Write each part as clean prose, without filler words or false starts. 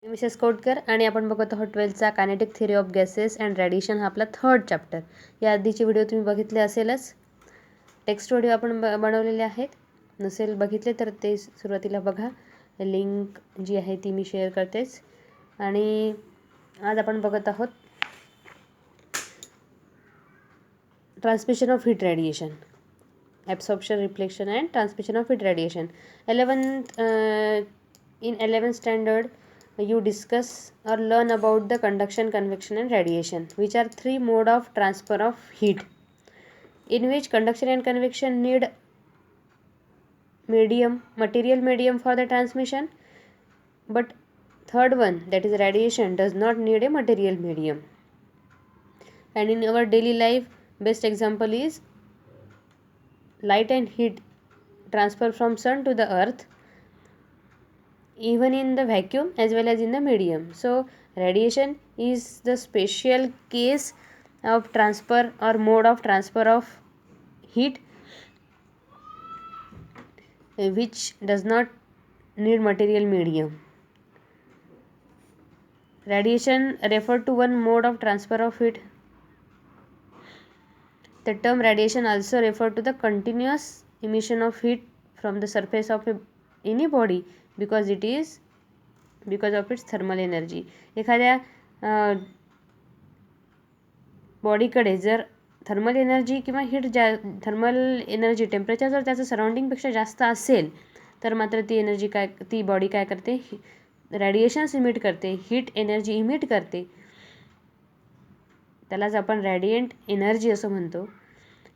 Mrs Kotkar आणि आपण बघत आहोत 12th चा kinetic theory of gases and radiation हा आपला 3rd चॅप्टर. या आधीचे व्हिडिओ तुम्ही बघितले असेलच. टेक्स्ट व्हिडिओ आपण बनवलेले आहेत. नसेल बघितले तर ते सुरुवातीला बघा. लिंक जी आहे ती मी शेअर करतेच. आणि आज आपण बघत आहोत transmission of heat radiation, absorption, reflection and transmission of heat radiation. in 11th standard you discuss or learn about the conduction, convection and radiation, which are three mode of transfer of heat, in which conduction and convection need material medium for the transmission, but third one, that is radiation, does not need a material medium. And in our daily life, best example is light and heat transfer from sun to the earth, even in the vacuum as well as in the medium. So radiation is the special case of transfer or mode of transfer of heat which does not need material medium. Radiation refer to one mode of transfer of heat. The term radiation also refer to the continuous emission of heat from the surface of any body because of its thermal energy. एखाद्या बॉडीकडे जर thermal energy किंवा thermal energy temperature जर त्याचं सराउंडिंगपेक्षा जास्त असेल तर मात्र ती बॉडी काय करते, रॅडिएशन्स इमिट करते, हीट एनर्जी इमिट करते. त्यालाच आपण रॅडियंट एनर्जी असं म्हणतो.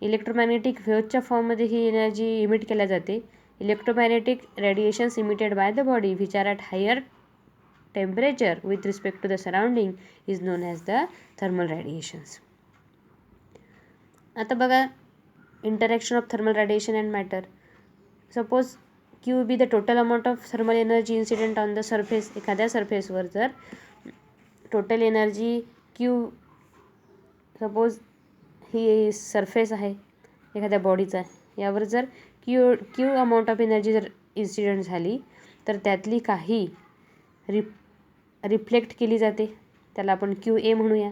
इलेक्ट्रोमॅग्नेटिक व्हेव्हच्या फॉर्ममध्ये ही एनर्जी इमिट केल्या जाते. Electromagnetic radiations emitted by the body which are at higher temperature with respect to the surrounding is known as the thermal radiations. आता बघा, interaction of thermal radiation and matter. Suppose Q be the total amount of thermal energy incident on the surface. एखाद्या सरफेसवर जर total energy Q, suppose ही surface आहे एखाद्या बॉडीचा, यावर जर क्यू अमाऊंट ऑफ एनर्जी जर इन्सिडेंट झाली तर त्यातली काही रिफ्लेक्ट केली जाते, त्याला आपण क्यू ए म्हणूया.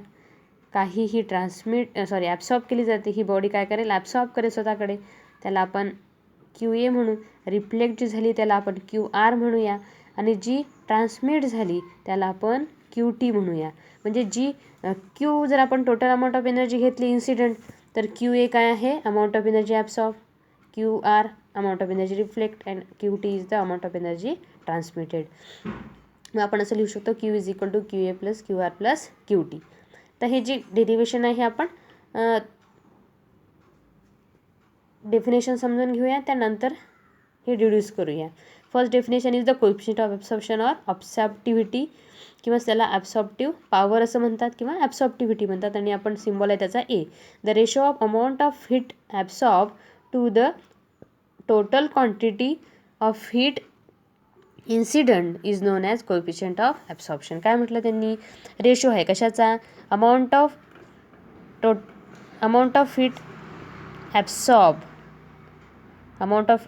काही ही ॲब्सॉर्ब केली जाते, ही बॉडी काय करेल, ॲब्सॉर्ब करेल स्वतःकडे, त्याला आपण क्यू ए म्हणू. रिफ्लेक्ट जी झाली त्याला आपण क्यू आर म्हणूया. आणि जी ट्रान्समिट झाली त्याला आपण क्यू टी म्हणूया. म्हणजे जी क्यू जर आपण टोटल अमाऊंट ऑफ एनर्जी घेतली इन्सिडेंट तर क्यू ए काय आहे, amount of energy absorb, Q R amount of energy reflect and Q T is the amount of energy transmitted. मग आपण असं लिहू शकतो Q is equal to Q A plus Q R plus Q T. तर हे जी derivation आहे आपण definition समजून घेऊया, त्यानंतर हे डिड्यूस करूया. First definition is the coefficient of absorption or absorptivity, किंवा त्याला ॲब्सॉर्प्टिव्ह पॉवर असं म्हणतात किंवा ॲब्सॉर्प्टिव्हिटी म्हणतात. आणि आपण सिम्बॉल आहे त्याचा A. The ratio of amount of heat absorb to the total quantity of heat incident is known as coefficient of absorption. काय म्हटलं त्यांनी, रेशो आहे कशाचा, amount of heat absorb, amount of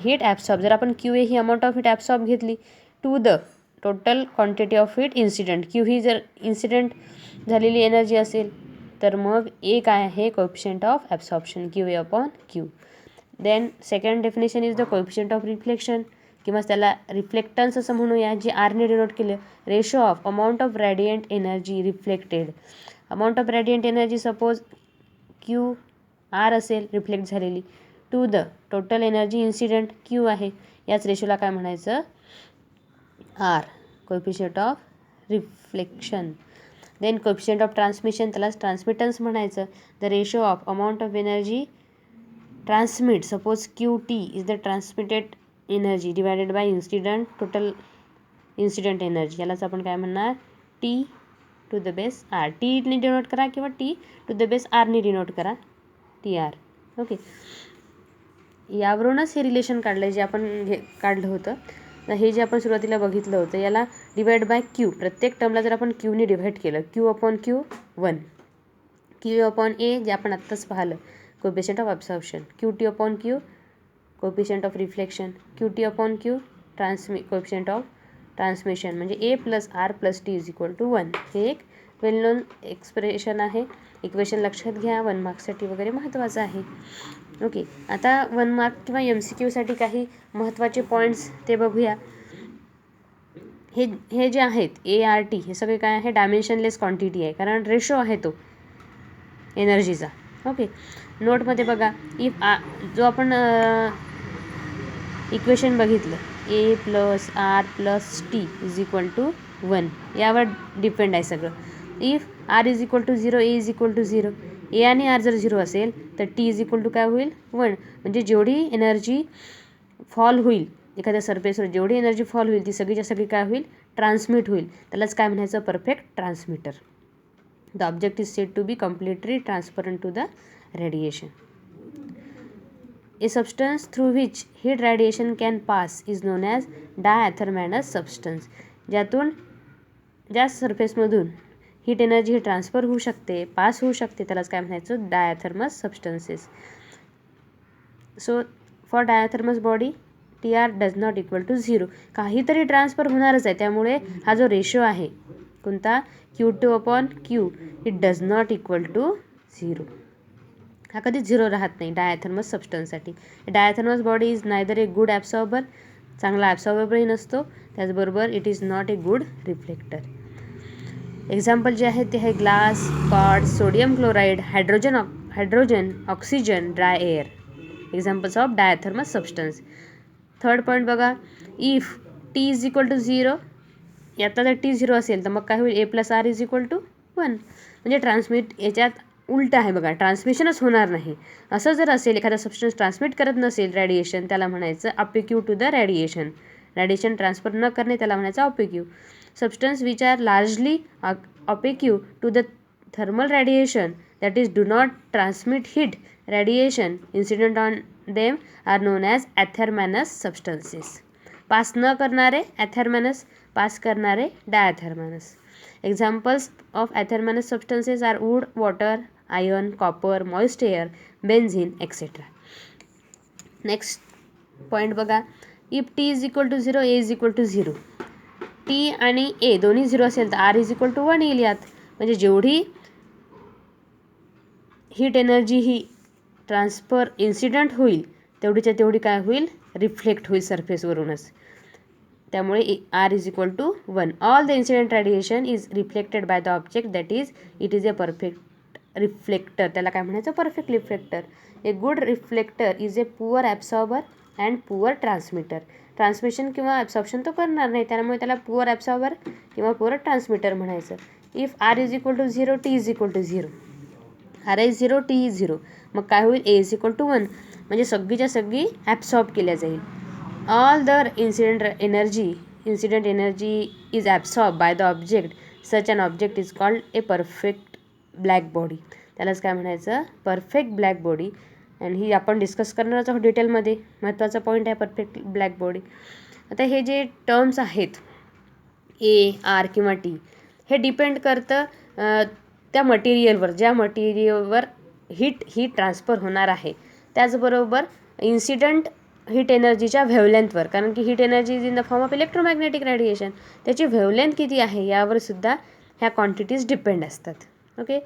heat absorb. जर आपण Q A ही amount of heat absorb घेतली to the total quantity of heat incident, Q ही जर इन्सिडंट झालेली एनर्जी असेल तर मग ए काय आहे, coefficient of absorption, Q A upon Q. Then second definition is the coefficient of reflection, किंवा त्याला रिफ्लेक्टन्स असं म्हणूया, जी आरने डिनोट केलं. Ratio of amount of radiant energy reflected, amount of radiant energy suppose Q R असेल reflect झालेली, to the total energy incident Q आहे, याच रेशोला काय म्हणायचं, R, coefficient of reflection. Then coefficient of transmission, त्यालाच ट्रान्समिटन्स म्हणायचं. The ratio of amount of energy transmit, suppose Q T is the transmitted energy divided by total incident energy, यालाच आपण काय म्हणणार, T to the base R. टीने denote करा किंवा T to the base आरने डिनोट करा, टी आर. ओके, यावरूनच हे रिलेशन काढलं जे आपण काढलं होतं. हे जे आपण सुरुवातीला बघितलं होतं, याला डिवाइड बाय क्यू, प्रत्येक टर्मला जर आपण क्यूने डिवाइड केलं, Q upon Q 1, Q upon A जे आपण आत्ताच पाहिलं, coefficient of absorption, Q T upon Q, coefficient of reflection, Q T upon Q, coefficient of transmission म्हणजे A plus R plus T is equal to 1. हे एक well known expression आहे. Equation लक्षात घ्या, 1 मार्क्ससाठी वगैरे महत्त्वाचं आहे. ओके, आता 1 मार्क किंवा MCQसाठी काही महत्त्वाचे पॉईंट्स ते बघूया. हे जे आहेत ART हे सगळे काय आहे, डायमेन्शनलेस क्वांटिटी आहे, कारण रेशो आहे तो एनर्जीचा. ओके, नोटमध्ये बघा, इफ जो आपण इक्वेशन बघितलं A plus R plus T is equal to 1, यावर डिपेंड आहे सगळं. If R is equal to 0, A is equal to 0, A आणि आर जर 0 असेल तर टी इज इक्वल टू काय होईल, 1. म्हणजे जेवढी एनर्जी फॉल होईल एखाद्या सरफेसवर, जेवढी एनर्जी फॉल होईल ती सगळीच्या सगळी काय होईल, ट्रान्समिट होईल. त्यालाच काय म्हणायचं, perfect transmitter. The object is said to be completely transparent to the radiation. A substance through which heat radiation can pass is known as diathermous substance. ज्या सरफेसमधून हीट एनर्जी ट्रान्सफर होऊ शकते, पास होऊ शकते, त्यालाच काय म्हणायचं, diathermous substances. So for diathermous body TR does not equal to 0. काहीतरी transfer होणारच आहे, त्यामुळे हा जो रेशो आहे कोणता, Q2/Q, it does not equal to 0. हा कधीच 0 राहत नाही डायथर्मस सबस्टन्ससाठी. Diathermous body is neither a good absorber, चांगला ॲब्सॉर्बरही नसतो, त्याचबरोबर it is not a good reflector. Example जे आहेत ते आहे glass, quartz, sodium chloride, hydrogen, oxygen, dry air. Examples of diathermous substance. Third point बघा, if T is equal to 0, आता जर टी 0 असेल तर मग काय होईल, A plus R is equal to 1. म्हणजे याच्यात उलट आहे बघा, ट्रान्समिशनच होणार नाही. असं जर असेल, एखादा सबस्टन्स ट्रान्समिट करत नसेल रेडिएशन, त्याला म्हणायचं opaque to the radiation. Radiation transfer न करणे त्याला म्हणायचं opaque. Substance which are largely opaque to the thermal radiation, that is do not transmit heat radiation incident on them, are known as athermanous substances. Pass न करणारे athermanous, pass करणारे diathermanous. Examples of athermanous substances are wood, water, iron, copper, moist air, benzene, etc. Next point बघा, if T is equal to 0, A is equal to 0. T आणि A दोन्ही 0 असेल तर R is equal to 1 येईल यात. म्हणजे जेवढी heat energy ही ट्रान्सफर इन्सिडंट होईल तेवढीच्या तेवढी काय होईल, रिफ्लेक्ट होईल सरफेसवरूनच. त्यामुळे R is equal to 1. All the incident radiation is reflected by the object, that is it is a perfect reflector. त्याला काय म्हणायचं, perfect reflector. A good reflector is a poor absorber and poor transmitter. Transmission किंवा absorption तो करणार नाही, त्यामुळे त्याला poor absorber किंवा पुअर ट्रान्समिटर म्हणायचं. If R is equal to 0, T is equal to 0. R is 0, T is 0. मग काय होईल, ए इज इक्वल टू 1. म्हणजे सगळीच्या सगळी ॲब्सॉर्ब केल्या जाईल. All the incident energy is absorbed by the object. Such an object is called a perfect black body. त्यालाच काय म्हणायचं, परफेक्ट ब्लॅक बॉडी. आणि ही आपण डिस्कस करणारच आहोत डिटेलमध्ये. महत्त्वाचा पॉईंट आहे परफेक्ट ब्लॅक बॉडी. आता हे जे टर्म्स आहेत ए, आर किंवा टी, हे डिपेंड करतं त्या मटेरियलवर, ज्या मटेरियलवर हीट ट्रान्सफर होणार आहे. त्याचबरोबर इन्सिडंट हीट एनर्जीच्या व्हेवलेंथवर, कारण की heat energy is in the form of electromagnetic radiation, त्याची व्हेवलेंथ किती आहे यावर सुद्धा ह्या क्वांटिटीज डिपेंड असतात. Okay,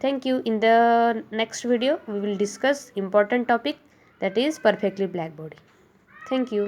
thank you. In the next video we will discuss important topic, that is perfectly black body. Thank you.